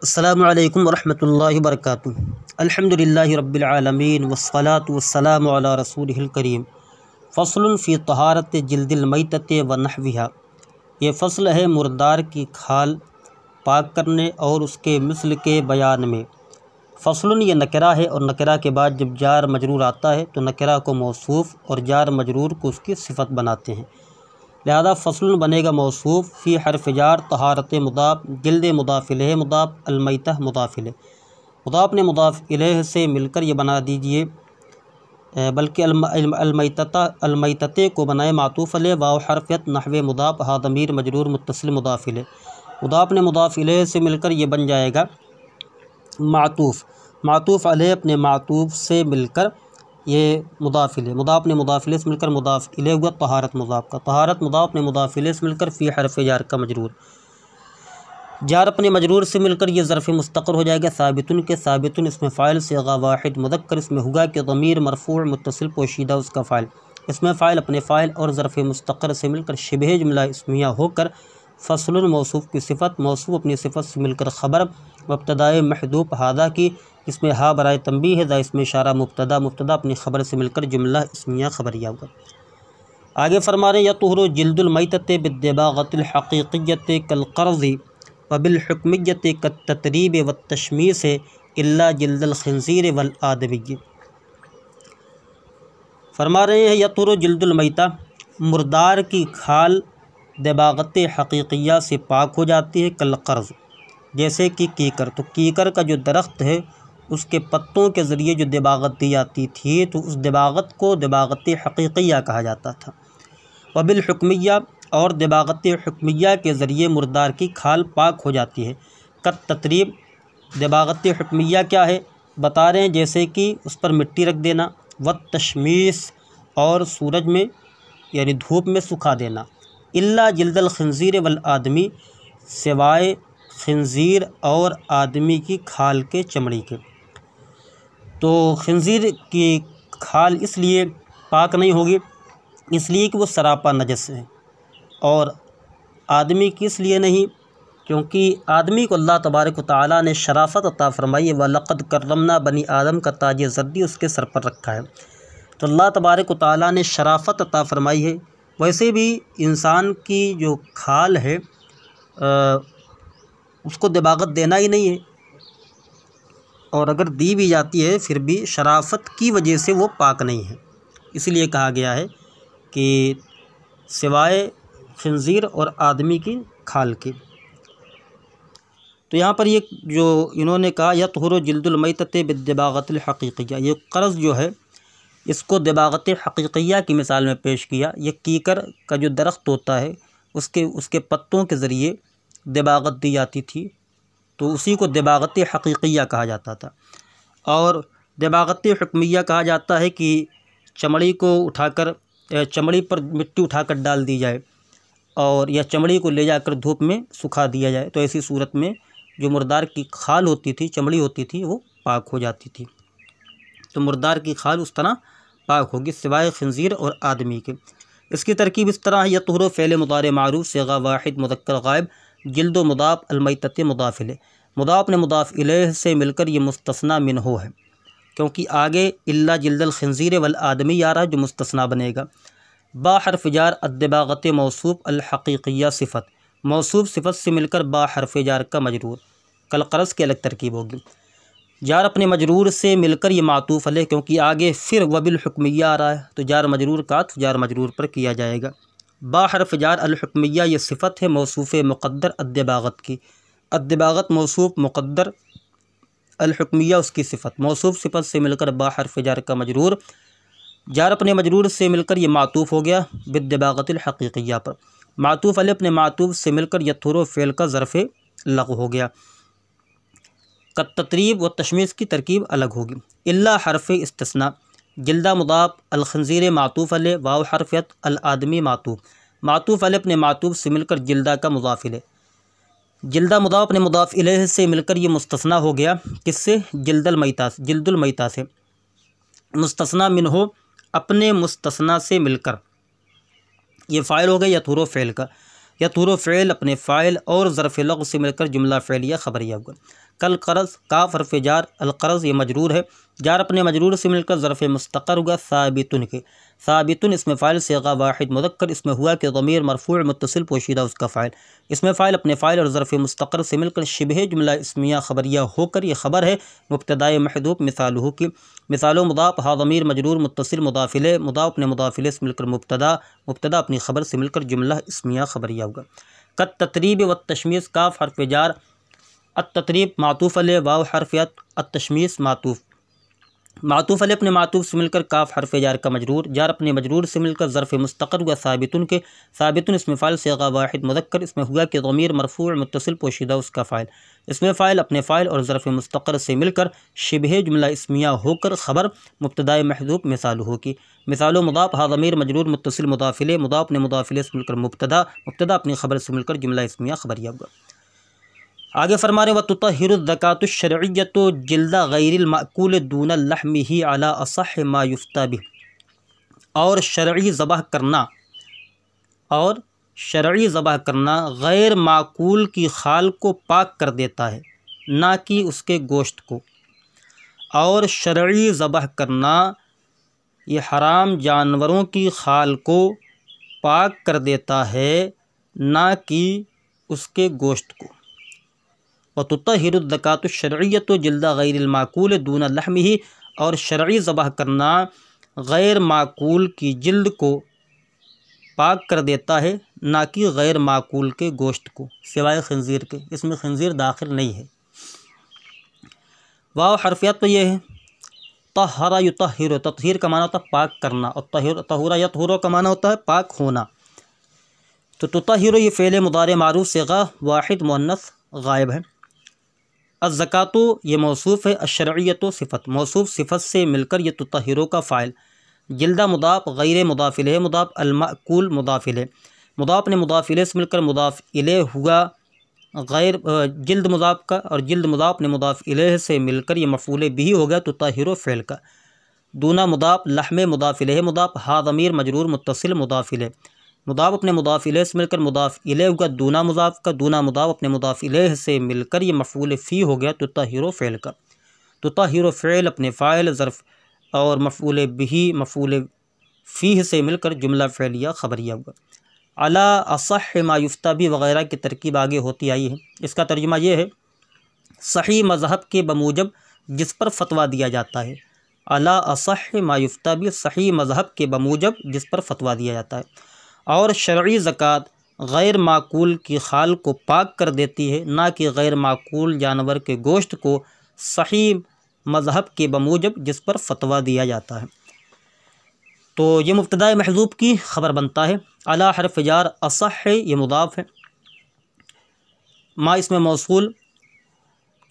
अस्सलामु अलैकुम वरहमतुल्लाहि वबरकातुहू। अल्हम्दुलिल्लाहि रब्बिल आलमीन वस्सलातु वस्सलामु अला रसूलिहिल करीम। फ़स्लुन फ़ी तहारत जिल्दिल मैतत व नहविहा। ये फ़स्ल है मुर्दार की खाल पाक करने और उसके मिस्ल के बयान में। फ़स्लुन ये नकरा है और नकरा के बाद जब जार मजरूर आता है तो नकरा को मौसूफ़ और जार मजरूर को उसकी सिफ़त बनाते हैं। लिहाजा फ़स्लुन बनेगा मौसूफ़ फ़ी हर्फ़ जार तहारत मुदाफ़ जिल्द मुदाफ़ इलैह मुदाफ़ अलमैतह मुदाफ़ इलैह। मुदाफ़ ने मुदाफ़ इलैह से मिलकर ये बना दीजिए, बल्कि अलमैतते को बनाए मातूफ़ अलैह वाव हरफ़त नहवे मुदाफ़ हा ज़मीर मजरूर मुत्तसिल मुदाफ़ इलैह। मुदाफ़ ने मुदाफ़ इलैह से मिलकर ये बन जाएगा मातूफ़ अलैह अपने मातूफ़ से मिलकर ये मुदाफ़ इलैह। मुदाफ़ ने मुदाफ़ इलैह से मिलकर मुदाफ़ इलैह हुआ तहारत मुदाफ़ का। तहारत मुदाफ़ ने मुदाफ़ इलैह से मिलकर फ़ी हरफ़ जार का मजरूर। जार अपने मजरूर से मिलकर ये ज़र्फ़ मुस्तक़र हो जाएगा साबितुन के। साबितुन इसमें फ़ाइल सिगा वाहिद मुज़क्कर इसमें हुआ कि ज़मीर मरफ़ूअ मुत्तसिल पोशीदा उसका फ़ाइल। इसमें फ़ाइल अपने फ़ाइल और ज़र्फ़ मुस्तक़र से मिलकर शिबह जुमला इस्मिया होकर फ़स्लुन मौसूफ़ की सिफ़त, मौसूफ़ अपनी सिफ़त से मिलकर ख़बर, मुब्तदाए महदूफ़ हादा की इसमें हा बराए तंबीह है, दा इसमें इशारा मुब्तदा, मुब्तदा अपनी ख़बर से मिलकर जुमला इस्मिया ख़बरिया होगा। आगे फरमा रहे यतुहरु जिल्दुल मैतत बिद्दिबाग़तिल हक़ीक़िय्यत कल क़र्ज़ि व बिल हुक्मिय्यत कत ततरीब व तशमीस इल्ला जिल्दल खिंज़ीर वल आदमी। फरमा रहे हैं यतुहरु जिल्दुल मैता, मुर्दार की खाल दिबाग़त हक़ीक़िय्या से पाक हो जाती है। कल क़र्ज़ जैसे कि कीकर, तो कीकर का जो दरख्त है उसके पत्तों के ज़रिए जो दिबाग़त दी जाती थी तो उस दिबाग़त को दिबाग़त हक़ीक़िय्या कहा जाता था। वबिल हुक्मिय्या और दिबाग़त हुक्मिय्या के ज़रिए मुर्दार की खाल पाक हो जाती है। कत ततरीब दिबाग़त हुक्मिय्या क्या है बता रहे हैं, जैसे कि उस पर मिट्टी रख देना, व तशमीस और सूरज में यानी धूप में सुखा देना, इल्ला जिल्दल खिंज़ीर वल आदमी सिवाय खिंज़ीर और आदमी की खाल के चमड़ी के। तो खिंज़ीर की खाल इसलिए पाक नहीं होगी इसलिए कि वो सरापा नजस है, और आदमी की इसलिए नहीं क्योंकि आदमी को अल्लाह तबारक व तआला ने शराफ़त अता फ़रमाई है। व लक़द कररमना बनी आदम का ताज ज़र्दी उसके सर पर रखा है, तो अल्लाह तबारक व तआला ने शराफ़त अता फ़रमाई है। वैसे भी इंसान की जो खाल है उसको दिबाग़त देना ही नहीं है, और अगर दी भी जाती है फिर भी शराफ़त की वजह से वो पाक नहीं है। इसलिए कहा गया है कि सिवाय खिंज़ीर और आदमी की खाल के। तो यहाँ पर ये जो इन्होंने कहा यतहुरु जिल्दुल मैतत बिद्दिबाग़तिल हक़ीक़िय्या, ये कर्ज़ जो है इसको दिबाग़त हक़ीक़िय्या की मिसाल में पेश किया। ये कीकर का जो दरख्त होता है उसके पत्तों के ज़रिए दिबाग़त दी जाती थी तो उसी को दिबाग़त हक़ीक़िय्या कहा जाता था। और दिबाग़त हुक्मिय्या कहा जाता है कि चमड़ी को उठाकर चमड़ी पर मिट्टी उठाकर डाल दी जाए और या चमड़ी को ले जाकर धूप में सुखा दिया जाए, तो ऐसी सूरत में जो मुर्दार की खाल होती थी, चमड़ी होती थी, वो पाक हो जाती थी। तो मुर्दार की खाल उस तरह पाक होगी सिवाय खिंज़ीर और आदमी के। इसकी तरकीब इस तरह है यतुहरु फ़ेल मुदारे मारूफ़ सिगा वाहिद मुज़क्कर गायब जिल्द मुदाफ़ अलमैतत मुदाफ़ इलैह। मुदाफ़ ने मुदाफ़ इलैह से मिलकर ये मुस्तस्ना मिन्हो है, क्योंकि आगे इल्ला जिल्दल खिंज़ीर वल आदमी आ रहा है जो मुस्तस्ना बनेगा। बा हर्फ़ जार अद्दिबाग़त मौसूफ़ अल हक़ीक़िय्या सिफ़त, मौसूफ़ सिफ़त से मिलकर बा हर्फ़ जार का मजरूर। कल क़र्ज़ की अलग तरकीब होगी। जार अपने मजरूर से मिलकर ये मातूफ़ अलैह, क्योंकि आगे फिर वबिल हुक्मिय्या आ रहा है तो जार मजरूर का तो जार मजरूर पर किया जाएगा। बा हर्फ़ जार अल हुक्मिय्या ये सिफ़त है मौसूफ़ मुक़द्दर अद्दिबाग़त की। अद्दिबाग़त मौसूफ़ मुक़द्दर अल हुक्मिय्या उसकी सिफ़त, मौसूफ़ सिफ़त से मिलकर बा हर्फ़ जार का मजरूर। जार अपने मजरूर से मिलकर ये मातूफ़ हो गया बिद्दिबाग़तिल हक़ीक़िय्या पर। मातूफ़ अलैह अपने मातूफ़ से मिलकर यतुहरु फ़ेल का ज़र्फ़ लग़ हो गया। कत ततरीब व तशमीस की तरकीब अलग होगी। इल्ला हर्फ़ इस्तिस्ना जिल्दा मुदाफ़ अल खिंज़ीर मातूफ़ अलैह वाव हरफ़त अल आदमी मातूफ़। मातूफ़ अलैह अपने मातूफ़ से मिलकर जिल्दा का मुज़ाफ़ इलैह। जिल्दा मुदाफ़ अपने मुदाफ़ इलैह से मिलकर ये मुस्तस्ना हो गया किससे, जिल्दुल मैता से। मुस्तस्ना मिन्हो अपने मुस्तस्ना से मिलकर ये फ़ाइल हो गया यतुहरु फ़ेल का। यतुहरु फ़ेल अपने फ़ाइल और ज़र्फ़ लग़ से मिलकर जुमला फ़ेलिया ख़बरिया होगा। कल करज़, काफ हरफ जार, अलकरज़ ये मजरूर है, जार अपने मजरूर से मिलकर ज़रफ़ मुस्तक़र होगा साबितुन के। साबितुन इसमें फ़ाइल सिगा वाहिद मुज़क्कर, इसमें हुआ कि ज़मीर मरफ़ूअ मुत्तसिल पोशीदा उसका फ़ाइल, इसमें फ़ाइल अपने फ़ाइल और ज़रफ़ मुस्तक़र से मिलकर शिबह जुमला इस्मिया ख़बरिया होकर ये ख़बर है मुब्तदाए महदूफ़ मिसालुहु की। मिसालो मुदाफ़ हा ज़मीर मजरूर मुत्तसिल मुदाफ़ इलैह, मुदाफ़ अपने मुदाफ़ इलैह से मिलकर मुब्तदा, मुब्तदा अपनी ख़बर से मिलकर जुमला इस्मिया ख़बरिया होगा। कत ततरीब व तशमीस, काफ हरफ जार, अत-ततरीब मातूफ़ अलैह, वाव हरफ अत, अत-तशमीस मातूफ़, मातूफ़ अलैह अपने मातूफ़ से मिलकर काफ हरफ जार का मजरूर, जार अपने मजरूर से मिलकर ज़रफ़ मुस्तक़र हुआ साबितुन के। साबितुन इसमें फ़ाइल सिगा वाहिद मुज़क्कर, इसमें हुआ कि ज़मीर मरफ़ूअ मुत्तसिल पोशीदा उसका फ़ाइल, इसमें फ़ाइल अपने फ़ाइल और ज़रफ़ मुस्तक़र से मिलकर शिबह जुमला इस्मिया होकर ख़बर मुब्तदाए महज़ूफ़ मिसालुहु की। मिसालो मुदाफ़ हा ज़मीर मजरूर मुत्तसिल मुदाफ़ इलैह, मुदाफ़ अपने मुदाफ़ इलैह से मिलकर मुब्तदा, मुब्तदा अपनी ख़बर से मिलकर जुमला इस्मिया ख़बरिया होगा। आगे फरमा रहे व तुतहिरु ज़कातु शरइय्यतु जिल्दा गैरिल माकुल दून लहमिही अला असह मा युफ्ता बिह, और शरई ज़बह करना गैर माकूल की खाल को पाक कर देता है, ना कि उसके गोश्त को। और शरई ज़बह करना ये हराम जानवरों की खाल को पाक कर देता है, ना कि उसके गोश्त को। व तुतहिरु ज़कातु शरइय्यतु जिल्दा गैरिल माकूल दून लहमिही, और शरई ज़बह करना गैर माकूल की जिल्द को पाक कर देता है, ना कि गैर माकूल के गोश्त को, सिवाय खंजीर के, इसमें खंजीर दाखिल नहीं है। वाव हरफियत तो ये है, तहरा युतहिरु, तत्हीर का माना होता है पाक करना, और तहुरा यतहुरु का माना होता है पाक होना। तो तुतहिरु ये फ़ेल मुदारे मारूफ सिगा वाहिद मुअन्नस गायब है। अज़्ज़कातु ये मौसूफ़ है, अश्शरइय्यतु सिफ़त, मौसूफ़ सिफ़त से मिलकर ये तुतहिरु का फ़ाइल, जिल्दा मुदाफ़ गैर मुदाफ़ इलैह मुदाफ़, अलमाकुल मुदाफ़ इलैह, मुदाफ़ ने मुदाफ़ इलैह से मिलकर मुदाफ़ इलैह हुआ गैर जिल्द मुदाफ़ का, और जिल्द मुदाफ़ ने मुदाफ़ इलैह से मिलकर ये मफ़ऊल बिही हो गया तुतहिरु फ़ेल का। दूना मुदाफ़ लहमे मुदाफ़ इलैह मुदाफ़, हा ज़मीर मजरूर मुत्तसिल मुदाफ़ इलैह, मुदाफ़ अपने मुदाफ़ इलैह से मिलकर मुदाफ़ इलैह होगा दूना मुदाफ़ का, दूना मुदाफ़ अपने मुदाफ़ इलैह से मिलकर ये मफ़ऊल फ़ी हो गया तुतहिरु फ़ेल का। तुतहिरु फ़ेल अपने फ़ाइल ज़र्फ़ और मफ़ऊल बिही मफ़ऊल फ़ी से मिलकर जुमला फ़ेलिया ख़बरिया होगा। अला असह मा युफ्ता बिह वग़ैरह की तरकीब आगे होती आई है। इसका तर्जुमा ये है, सही मज़हब के बमूजब जिस पर फतवा दिया जाता है। अला असह मा युफ्ता बिह, सही मज़हब के बमूजब जिस पर फतवा दिया जाता है। और शरई ज़कात गैर माकूल की खाल को पाक कर देती है, ना कि गैर माकूल जानवर के गोश्त को, सही मज़हब के बमूजब जिस पर फतवा दिया जाता है। तो ये मुब्तदाए महज़ूफ़ की ख़बर बनता है। अला हरफ जार, असह ये मुदाफ़ है, मा इसमें मौसूल,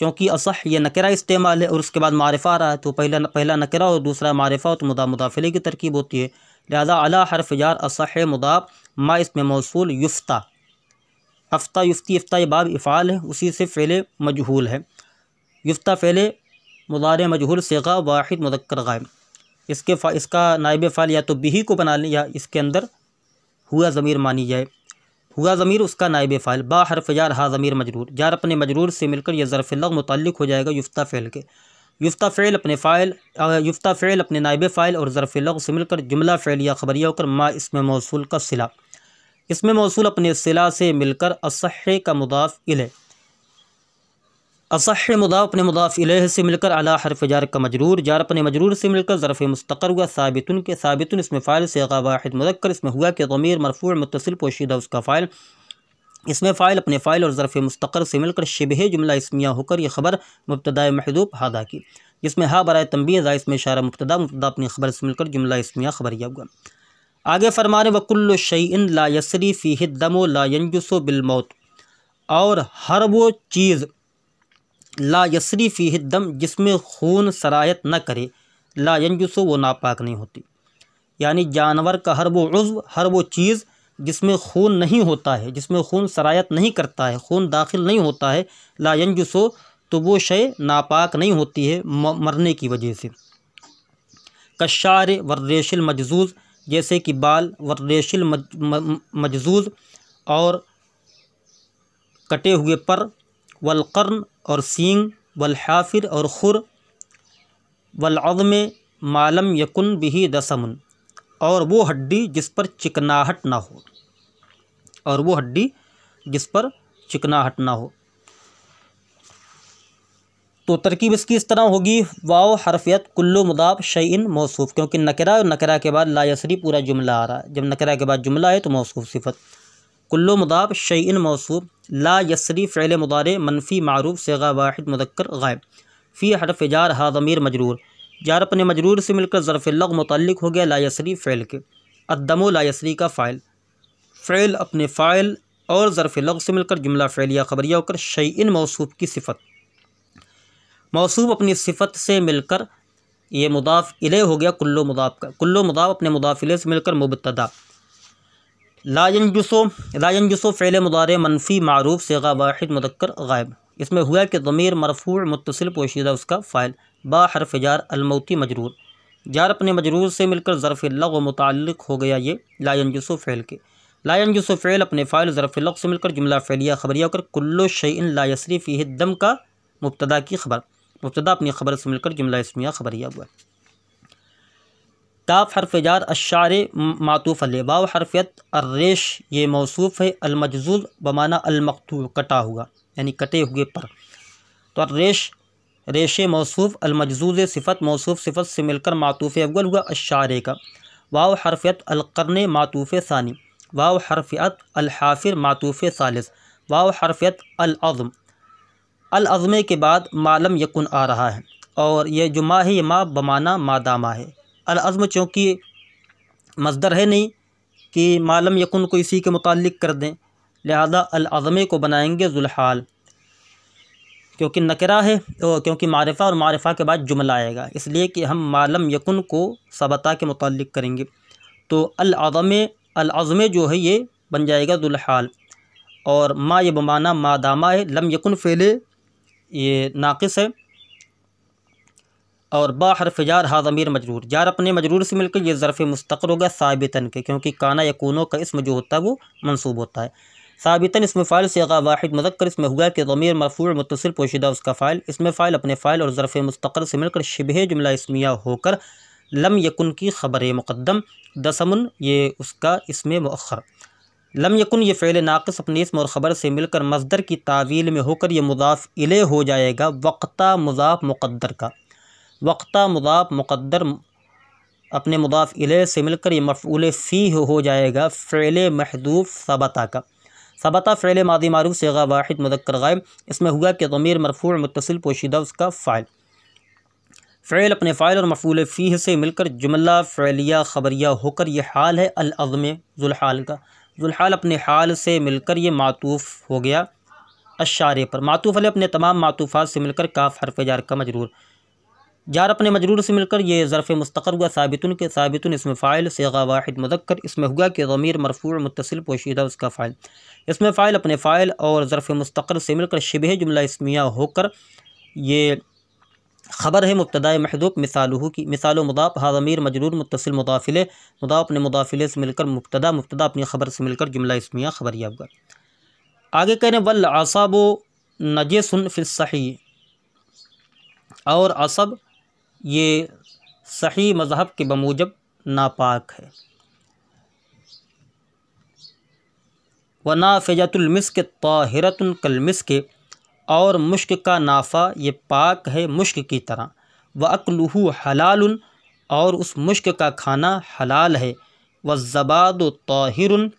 क्योंकि असह ये नकरा इस्तेमाल है और उसके बाद मारिफ़ा आ रहा है, तो पहला नकरा और दूसरा मारिफ़ा, तो मुदाफ़िले की तरकीब होती है। लिहाजा अला हरफ जार असह मुदाफ़, मा इसमें मौसूल, युफ्ता, अफ्ता युफ्ती, इफ्ता ये बाब इफ़ाल है, उसी से फ़ेले मजहूल है। युफ्ता फ़ेले मुदारे मजहूल सिगा वाहिद मुज़क्कर गायब, इसका नाइब फ़ाल या तो बिही को बना लें या इसके अंदर हुआ ज़मीर मानी जाए। हुआ ज़मीर उसका नाइब फ़ाइल, बा हरफ जार, हा ज़मीर मजरूर, जार अपने मजरूर से मिलकर यह ज़र्फ़ लग़ मुतल्लिक़ हो जाएगा युफ्ता फ़ेल के। युफ्ता फ़ेल अपने फ़ाइल, युफ्ता फ़ेल अपने नाइब फ़ाइल और ज़र्फ़ लग़ से मिलकर जुमला फ़ेलिया ख़बरिया होकर मा इसमें मौसूल का सिला, इसमें मौसूल अपने सिला से मिलकर असह का मुदाफ़ इलैह, असह मुदाफ़ अपने मुदाफ़ इलैह से मिलकर अला हरफ जार का मजरूर, जार अपने मजरूर से मिलकर ज़रफ़ मुस्तक़र हुआ साबितुन के। साबितुन इसमें फ़ाइल सिगा वाहिद मुज़क्कर, इसमें हुआ कि ज़मीर मरफ़ूअ मुत्तसिल पोशीदा उसका फ़ाइल, इसमें फ़ाइल अपने फ़ाइल और ज़रफ़ मुस्तक़र से मिलकर शिबह जुमला इस्मिया होकर यह ख़बर मुब्तदाए महज़ूफ़ हादा की, जिसमें हा बराए तंबीह, ज़ा इसमें इशारा मुब्तदा, मुब्तदा अपनी ख़बर से मिलकर जुमला इस्मिया ख़बरिया हुआ। आगे फरमाने वकुल्लु शैइन ला यसरी फ़ीहि दमु ला यंजुसु बिल मौत, और हर वो चीज़ ला यसरी फ़ीहि दम जिसमें खून सरायत न करे, ला यंजुसु वो नापाक नहीं होती, यानी जानवर का हर वो उज़्व, हर वो चीज़ जिसमें खून नहीं होता है, जिसमें खून सरायत नहीं करता है, खून दाखिल नहीं होता है, ला यंजुसु तो वो शय नापाक नहीं होती है मरने की वजह से। कशार वर्रेशिल मजजूज़, जैसे कि बाल, वर्रेशिल मजजूज़ और कटे हुए पर, वलकर्न और सींग, वलहाफिर और खुर, वलअज़्म मालम यकुन बिही दसमुन और वो हड्डी जिस पर चिकनाहट ना हो, और वो हड्डी जिस पर चिकनाहट ना हो। तो तरकीब इसकी इस तरह होगी, वाव हरफियत कुल्लु मुदाफ शैइन मौसूफ, क्योंकि नकरा और नकरा के बाद ला यसरी पूरा जुमला आ रहा है। जब नकरा के बाद जुमला है तो मौसूफ सिफत। कुल्लु मुदाफ शैइन मौसूफ, ला यसरी फ़िल मुदारे मनफ़ी मारूफ सिगा वाहिद मुदक्कर गायब, फ़ी हरफ जार हा ज़मीर मजरूर, जार अपने मजरूर से मिलकर ज़र्फ़ लग़ मुतल्लिक़ हो गया ला यसरी फ़िल के। अद्दमो ला यसरी का फ़ाइल, फ़िल अपने फ़ाइल और ज़र्फ़ लग़ से मिलकर जुमला फ़िलिया ख़बरिया होकर शैइन मौसूफ की सिफ़त। मौसूफ अपनी सिफ़त से मिलकर ये मुदाफ़ इले हो गया कुल्लो मुदाफ़ का। कुल्लो मुदाफ़ अपने मुदाफ़ इले से मिलकर मुबतदा। ला यंजुसो फ़िल मुदारे मनफ़ी मारूफ सिगा वाहिद मुदक्कर गायब, इसमें हुआ कि ज़मीर मरफ़ूअ मुत्तसिल पोशीदा उसका फ़ाइल, बा हरफ़ जार अलमौती मजरूर, जार अपने मजरूर से मिलकर ज़र्फ़ लग़ मुतअल्लिक़ हो गया ये ला यंजुसो फ़िल के। ला यंजुसो फ़िल अपने फ़ाइल ज़र्फ़ लग़ से मिलकर जुमला फ़िलिया ख़बरिया होकर कुल्लु शैइन ला यसरी फ़ीहि दम का मुब्तदा की खबर, मुब्तदा अपनी खबर से मिलकर जुमला इस्मिया ख़बरिया हुआ। काफ हरफ जार अशारे मातूफ़ अलैह, वाव हरफियत अर्रेश ये मौसूफ़ है, अलमजजूज़ बमाना अलमक़तू कटा हुआ यानी कटे हुए पर। तो अर्रेश रेशे मौसूफ़, अलमजजूज़ सिफ़त मौसूफ़ सिफ़त से मिलकर मातूफ़ अव्वल हुआ अशारे का। वाव हरफियत अलक़र्न मातूफ़ सानी, वाव हरफियत अलहाफिर मातूफ़ सालिस, वाव हरफियत अलअज़्म, अलअज़्म के बाद मालम यकुन आ रहा है और ये जो मा है ये मा बमाना मादामा है। अलअज़्म चूँकि मज़दर है नहीं कि मालम यकुन को इसी के मुताल्लिक़ कर दें, लिहाजा अलअज़्म को बनाएंगे ज़ुलहाल, क्योंकि नकरा है तो क्योंकि मारिफ़ा और मारिफ़ा के बाद जुमला आएगा, इसलिए कि हम मालम यकुन को सबता के मुताल्लिक़ करेंगे। तो अलअज़्म जो है ये बन जाएगा ज़ुलहाल, और मा ये बमाना मादामा है, लम यकुन फ़ेले ये नाक़िस है, और बा हरफ जार हा ज़मीर मजरूर, जार अपने मजरूर से मिलकर ये ज़र्फ़ मुस्तक़र होगा साबितन के, क्योंकि काना यकूनो का इसम जो होता है वो मंसूब होता है। साबितन इसमें फ़ाइल सिगा वाहिद मुज़क्कर, इसमें हुआ कि ज़मीर मरफ़ूअ मुत्तसिल पोशीदा उसका फ़ाइल, इसमें फ़ाइल अपने फ़ाइल और ज़र्फ़ मुस्तक़र से मिलकर शिबह जुमला इस्मिया होकर लम यकुन की ख़बर मुक़द्दम, दसमुन ये उसका इसमें मुअख़्ख़र। लम यकुन ये फ़ेल नाक़िस अपने इसम और ख़बर से मिलकर मज़दर की तावील में होकर ये मुज़ाफ़ इले हो जाएगा वक़्ता मुज़ाफ़ मुक़द्दर का। वक़्ता मुज़ाफ़ मुक़द्दर अपने मुज़ाफ़ इले से मिलकर ये मफ़ऊल फ़ीह हो जाएगा फ़िल महज़ूफ़ सबता का। सबता फ़िल मादी मारूफ़ सिगा वाहिद मुज़क्कर गायब, इसमें हुआ कि ज़मीर मरफ़ूअ मुत्तसिल पोशीदा उसका फ़ाइल, फ़िल अपने फ़ाइल और मफ़ऊल फ़ीह से मिलकर जुमला फ़िलिया ख़बरिया होकर ये हाल है अलअज़्म ज़ुलहाल का। ज़ुलहाल अपने हाल से मिलकर ये मातूफ़ हो गया अशारे पर, मातूफ़ अलैह अपने तमाम मातूफ़ात से मिलकर काफ हरफ जार का मजरूर, जार अपने मजरूर से मिलकर ये ज़र्फ़ मुस्तक़र हुआ साबितुन के, साबितुन इसमें फ़ाइल सिगा वाहिद मुज़क्कर, इसमें हुआ कि ज़मीर मरफ़ूअ मुत्तसिल पोशीदा उसका फ़ाइल, इसमें फ़ाइल अपने फ़ाइल और ज़र्फ़ मुस्तक़र से मिलकर शिबह जुमला इस्मिया होकर ये ख़बर है मुब्तदा महज़ूफ़ मिसालुहु की। मिसाल मुदाफ़ हा ज़मीर मजरूर मुत्तसिल मुदाफ़िले, मुदाफ़ अपने मुदाफ़िले से मिलकर मुब्तदा, मुब्तदा अपनी ख़बर से मिलकर जुमला इस्मिया ख़बरिया होगा। आगे कह रहे वल असबु नजसुन फ़िस सही, और असब ये सही मज़हब के बमूजब नापाक है। व नाफ़िजतुल मिस्क ताहिरतुन कल मिस्क, और मुश्क का नाफ़ा ये पाक है मुश्क की तरह। व अक्लुहु हलालुन, और उस मुश्क का खाना हलाल है। व ज़बाद ताहिरुन,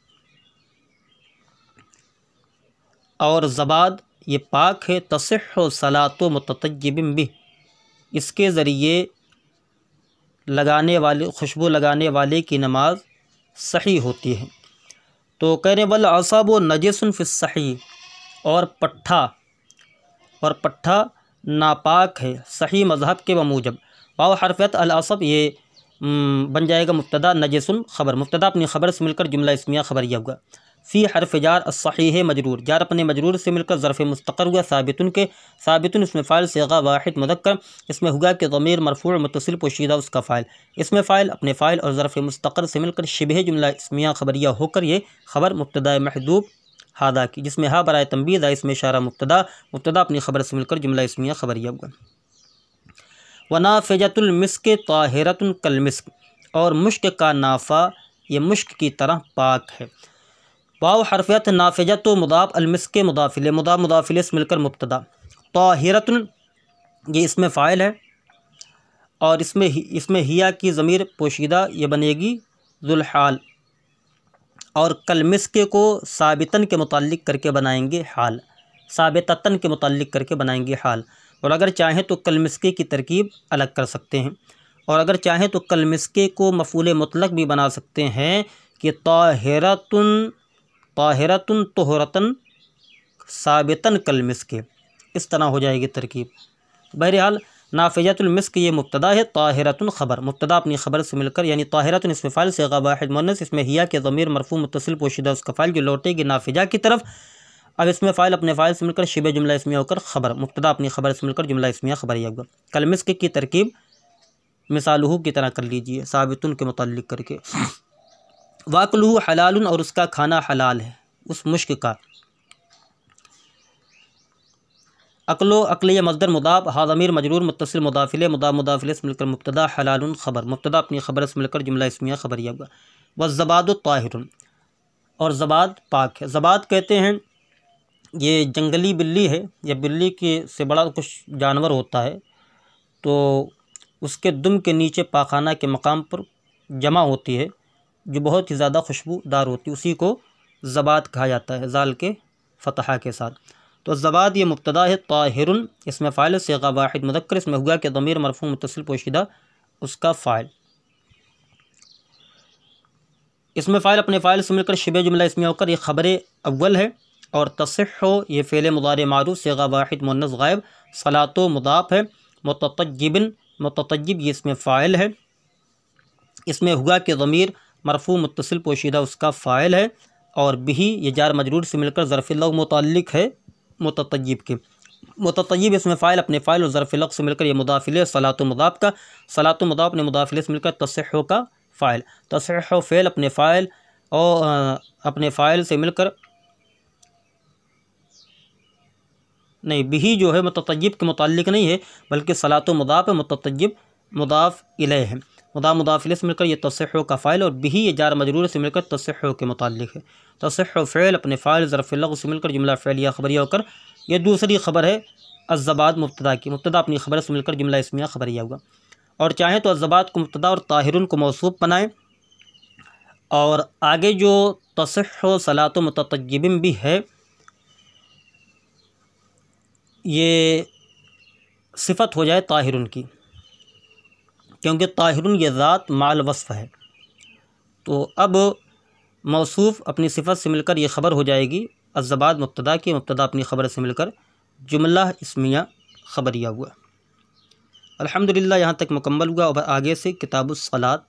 और ज़बाद ये पाक है। तसिह्हु सलातो मुततय्यबिन बिह, इसके ज़रिए लगाने वाले खुशबू लगाने वाले की नमाज सही होती है। तो कह रहे वल असब नजसुन फ़िस सही, और पट्ठा नापाक है सही मज़हब के बमूजब। वाव हरफियत अल असब ये बन जाएगा मुब्तदा, नजसुन ख़बर, मुब्तदा अपनी ख़बर से मिलकर जुमला इस्मिया ख़बरिया हुआ। फ़ी हरफ जार अस्सहीह मजरूर, जार अपने मजरूर से मिलकर ज़र्फ़ मुस्तक़र हुआ साबितुन के, साबितुन इसमें फ़ाइल सिगा वाहिद मुज़क्कर, इसमें हुआ कि ज़मीर मरफ़ूअ मुत्तसिल पोशीदा उसका फ़ाइल, इसमें फ़ाइल अपने फ़ाइल और ज़र्फ़ मुस्तक़र से मिलकर शिबह जुमला इस्मिया ख़बरिया होकर ये ख़बर मुब्तदा महज़ूफ़ हादा की, जिसमें हा बराए तंबीह इसमें इशारा मुब्तदा, मुब्तदा अपनी ख़बर से मिलकर जुमला इस्मिया ख़बरिया हुआ। व नाफ़िजतुल मिस्क ताहिरतुन कल मिस्क, और मुश्क का नाफ़ा ये मुश्क की तरह पाक है। वाव हरफियत नाफ़िजत मुदाफ़ अल मिस्क मुदाफ़िले मुदाफ़िले से मिलकर मुब्तदा, ताहिरतुन ये इसमें फ़ाइल है और इसमें हिया की ज़मीर पोशीदा ये बनेगी ज़ुल्हाल, और कल मिस्क को साबितन के मुताल्लिक़ करके बनाएंगे हाल, साबिततन के मुताल्लिक़ करके बनाएंगे हाल। और अगर चाहें तो कल मिस्के की तरकीब अलग कर सकते हैं, और अगर चाहें तो कल मिस्के को मफ़ूल मुतलक भी बना सकते हैं कि ताहिरतुन ताहिरतुन तोहरतन साबितन कल मिस्के, इस तरह हो जाएगी तरकीब। बहरहाल नाफ़िजतुल मिस्क ये मुब्तदा है, ताहिरतुन ख़बर, मुब्तदा अपनी ख़बर से मिलकर, यानी ताहिरतुन इसमें फ़ाइल सिगा वाहिद मुअन्नस, इसमें हिया के ज़मीर मरफ़ू मुत्तसिल पोशीदा उसका फ़ाइल जो लौटेगी नाफ़िजा की तरफ। अब इसमें फ़ाइल अपने फ़ाइल से मिलकर शिबे जुमला इस्मिया होकर ख़बर, मुब्तदा अपनी ख़बर से मिलकर जुमला इस्मिया ख़बरिया होगा। कल मिस्क की तरकीब मिसालुहु की तरह कर लीजिए साबितुन के मुताल्लिक़ करके। वाकलुहु हलालुन, और उसका खाना हलाल है उस मुश्क का। अक्लो अक्लिय मज़दर मुदाफ़, हा ज़मीर मजरूर मुत्तसिल मुदाफ़िले मुदाफ़िले से मिलकर मुब्तदा, हलालुन ख़बर, मुब्तदा अपनी ख़बर से मिलकर जुमला इस्मिया ख़बरिया हुआ। वज़्ज़बादु ताहिरुन, और ज़बाद पाक है। ज़बाद कहते हैं ये जंगली बिल्ली है, या बिल्ली के से बड़ा कुछ जानवर होता है, तो उसके दुम के नीचे पाखाना के मकाम पर जमा होती है जो बहुत ही ज़्यादा खुशबूदार होती है, उसी को ज़बाद कहा जाता है ज़ाल के फ़तहा के साथ। तो ज़बाद ये मुब्तदा है, ताहिरुन इसमें फ़ाइल सिगा वाहिद मुज़क्कर, इसमें हुआ कि ज़मीर मरफ़ू मुत्तसिल पोशीदा उसका फ़ाइल, इसमें फ़ाइल अपने फ़ाइल से मिलकर शिबे जुमला इसमें होकर ये ख़बर अव्वल है। और तसिह्हु ये फ़ेल मुदारे मारूफ़ सिगा वाहिद मुअन्नस गायब, सलातो मुदाफ़ है, मुततज्जिबिन मुततज्जिब ये इसमें फ़ाइल है, इसमें हुआ कि ज़मीर मरफ़ू मुत्तसिल पोशीदा उसका फ़ाइल है, और बिही ये जार मजरूर से मिलकर ज़र्फ़िल्लग मुताल्लिक़ है मुततज्जिब के। मुततज्जिब इसमें फ़ाइल अपने फ़ाइल और ज़र्फ़िल्लग से मिलकर ये मुदाफ़िले सलातो मुदाफ़ का, सलातो मुदाफ़ ने मुदाफ़िले से मिलकर तसिह्हु का फ़ाइल, तसिह्हु फ़ेल अपने फ़ाइल और अपने फ़ाइल से मिलकर नहीं, बिही जो है मुततज्जिब के मुताल्लिक़ नहीं है, बल्कि सलातो मुदाफ़ है, मुततज्जिब मुदाफ़ इलैह है, मुदाफ़िले से मिलकर ये तसिह्हु का फ़ाइल, और बिही ये जार मजरूर से मिलकर तसिह्हु के मुताल्लिक़ है। तसिह्हु फ़ेल अपने फ़ाइल ज़र्फ़िल्लग से मिलकर जुमला फ़ेलिया ख़बरिया होकर ये दूसरी ख़बर है अज़्ज़बाद मुब्तदा की, मुब्तदा अपनी ख़बर से मिलकर जुमला इस्मिया ख़बरिया होगा। और चाहें तो अज़्ज़बाद को मुब्तदा और ताहिरुन को मौसूफ़ बनाएँ, और आगे जो तसिह्हु सलातो मुततज्जिबिन भी है ये सिफ़त हो जाए ताहिरुन की, क्योंकि ताहिरुन ये ज़ात माल वस्फ़ है। तो अब मौसूफ़ अपनी सिफ़त से मिलकर ये ख़बर हो जाएगी अज़्ज़बाद मुब्तदा की, मुब्तदा अपनी ख़बर से मिलकर जुमला इस्मिया ख़बरिया हुआ। अल्हम्दुलिल्लाह यहाँ तक मुकम्मल हुआ। और आगे से किताबुस सलात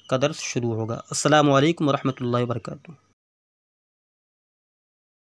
का दर्स शुरू होगा। अस्सलामु अलैकुम व रहमतुल्लाहि व बरकातुहू।